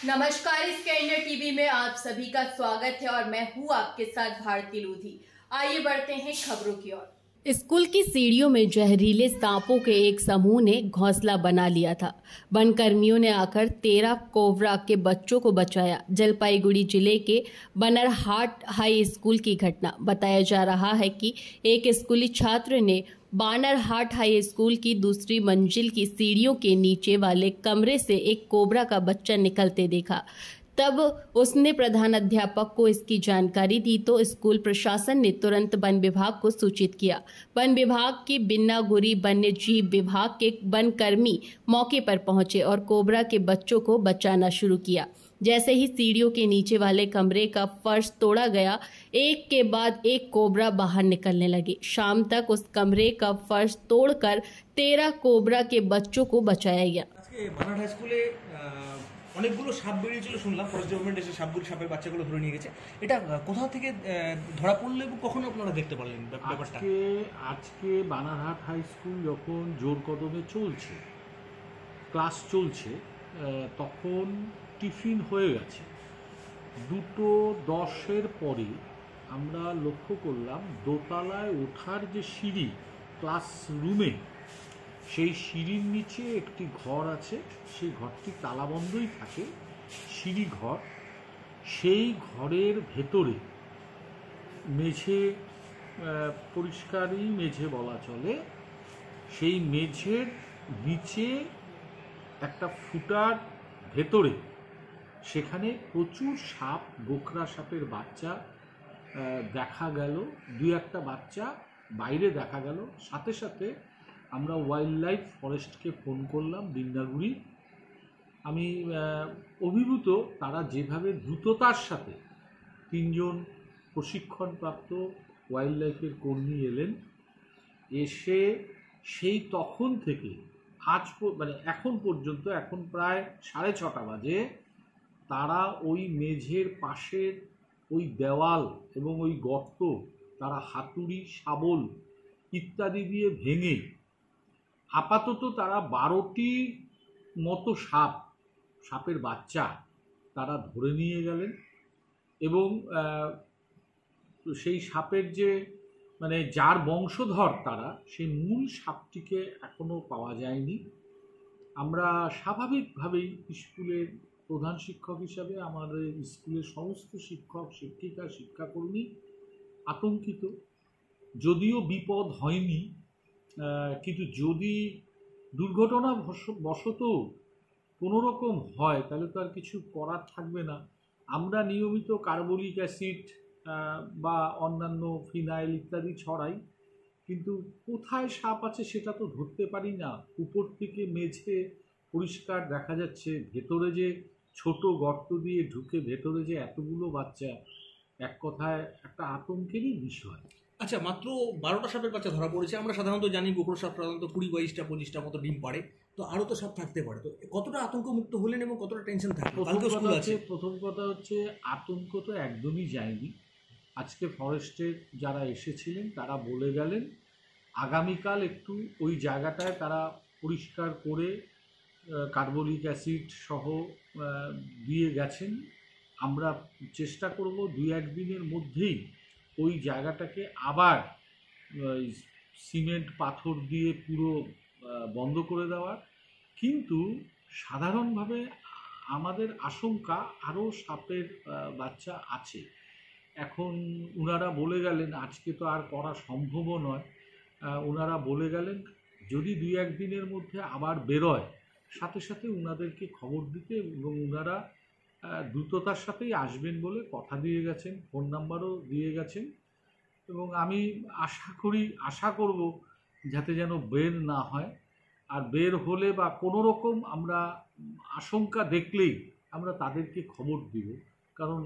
नमस्कार, स्कैंडर टीवी में आप सभी का स्वागत है और मैं हूँ आपके साथ भारती लोधी। आइए बढ़ते हैं खबरों की ओर। स्कूल की सीढ़ियों में जहरीले सांपों के एक समूह ने घोंसला बना लिया था। वन कर्मियों ने आकर 13 कोबरा के बच्चों को बचाया। जलपाईगुड़ी जिले के बनरहाट हाई स्कूल की घटना। बताया जा रहा है कि एक स्कूली छात्र ने बानरहाट हाई स्कूल की दूसरी मंजिल की सीढ़ियों के नीचे वाले कमरे से एक कोबरा का बच्चा निकलते देखा। तब उसने प्रधानाध्यापक को इसकी जानकारी दी तो स्कूल प्रशासन ने तुरंत वन विभाग को सूचित किया। वन विभाग की बिन्नागुरी वन्य जीव विभाग के वन कर्मी मौके पर पहुंचे और कोबरा के बच्चों को बचाना शुरू किया। जैसे ही सीढ़ियों के नीचे वाले कमरे का फर्श तोड़ा गया, एक के बाद एक कोबरा बाहर निकलने लगे। शाम तक उस कमरे का फर्श तोड़कर 13 कोबरा के बच्चों को बचाया गया। অনেকগুলো সাপ বেরিয়েছিল শুনলাম, ফরেস্ট ডিপার্টমেন্ট এসে সাপের বাচ্চাগুলো ধরে নিয়ে গেছে। এটা কোথা থেকে ধরা পড়লো এবং কখন আপনারা দেখতে পারলেন ব্যাপারটা? আজকে বানারহাট হাই স্কুল যখন জোর কদমে চলছে, ক্লাস চলছে, তখন টিফিন হয়ে গেছে। 2:10 পরে আমরা লক্ষ্য করলাম দোতলায় ওঠার যে সিঁড়ি ক্লাস রুমে, সেই সিঁড়ির নিচে একটি ঘর আছে। সেই ঘরটি তালাবন্ধই থাকে, সিঁড়ি ঘর। সেই ঘরের ভেতরে মেঝে, পরিষ্কারই মেঝে বলা চলে, সেই মেঝের নিচে একটা ফুটার ভেতরে সেখানে প্রচুর সাপ, গোখরা সাপের বাচ্চা দেখা গেল। 2-1টা বাচ্চা বাইরে দেখা গেল। সাথে সাথে আমরা ওয়াইল্ড লাইফ ফরেস্টকে ফোন করলাম বিন্নাগুড়ি। আমি অভিভূত, তারা যেভাবে দ্রুততার সাথে 3 জন প্রশিক্ষণপ্রাপ্ত ওয়াইল্ড লাইফের কর্মী এলেন, এসে সেই তখন থেকে এখন পর্যন্ত, এখন প্রায় 6:30 বাজে, তারা ওই মেঝের পাশের ওই দেওয়াল এবং ওই গর্ত তারা হাতুড়ি, শাবল ইত্যাদি দিয়ে ভেঙে আপাতত তারা 12টি মতো সাপের বাচ্চা তারা ধরে নিয়ে গেলেন। এবং সেই সাপের যে যার বংশধর তারা, সেই মূল সাপটিকে এখনও পাওয়া যায়নি। আমরা স্বাভাবিকভাবেই স্কুলের প্রধান শিক্ষক হিসাবে আমাদের স্কুলের সমস্ত শিক্ষক, শিক্ষিকা, শিক্ষাকর্মী আতঙ্কিত। যদিও বিপদ হয়নি, কিন্তু যদি দুর্ঘটনা বশত কোনো রকম হয় তাহলে তো আর কিছু করার থাকবে না। আমরা নিয়মিত কার্বলিক অ্যাসিড বা অন্যান্য ফিনাইল ইত্যাদি ছড়াই, কিন্তু কোথায় সাপ আছে সেটা তো ধরতে পারি না। উপর থেকে মেঝে পরিষ্কার দেখা যাচ্ছে, ভেতরে যে ছোট গর্ত দিয়ে ঢুকে ভেতরে যে এতগুলো বাচ্চা, এক কথায় একটা আতঙ্কেরই বিষয়। আচ্ছা, মাত্র 12টা সাপের বাচ্চা ধরা পড়েছে। আমরা সাধারণত জানি গোখরো সাপ সাধারণত 20-22টা 25টা মতো ডিম পাড়ে, তো আরও তো সাপ থাকতে পারে। তো কতটা আতঙ্কমুক্ত হলেন এবং কতটা টেনশন থাকবে? প্রথম কথা হচ্ছে আতঙ্ক তো একদমই যায়নি। আজকে ফরেস্টের যারা এসেছিলেন তারা বলে গেলেন আগামীকাল একটু ওই জায়গাটায় তারা পরিষ্কার করে কার্বলিক অ্যাসিড সহ দিয়ে গেছেন। আমরা চেষ্টা করব 2-1 দিনের মধ্যেই ওই জায়গাটাকে আবার সিমেন্ট পাথর দিয়ে পুরো বন্ধ করে দেওয়ার। কিন্তু সাধারণভাবে আমাদের আশঙ্কা আরও সাপের বাচ্চা আছে। এখন ওনারা বলে গেলেন, আজকে তো আর করা সম্ভবও নয়, ওনারা বলে গেলেন যদি 2-1 দিনের মধ্যে আবার বেরোয় সাথে সাথে ওনাদেরকে খবর দিতে, এবং ওনারা দ্রুততার সাথেই আসবেন বলে কথা দিয়ে গেছেন, ফোন নাম্বারও দিয়ে গেছেন। এবং আমি আশা করব যাতে যেন বের না হয়। আর বের হলে বা কোনো রকম আমরা আশঙ্কা দেখলেই আমরা তাদেরকে খবর দিব, কারণ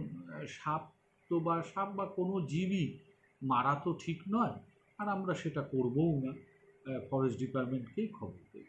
সাপ বা কোনো জীবই মারা তো ঠিক নয়, আর আমরা সেটা করবও না, ফরেস্ট ডিপার্টমেন্টকেই খবর দেব।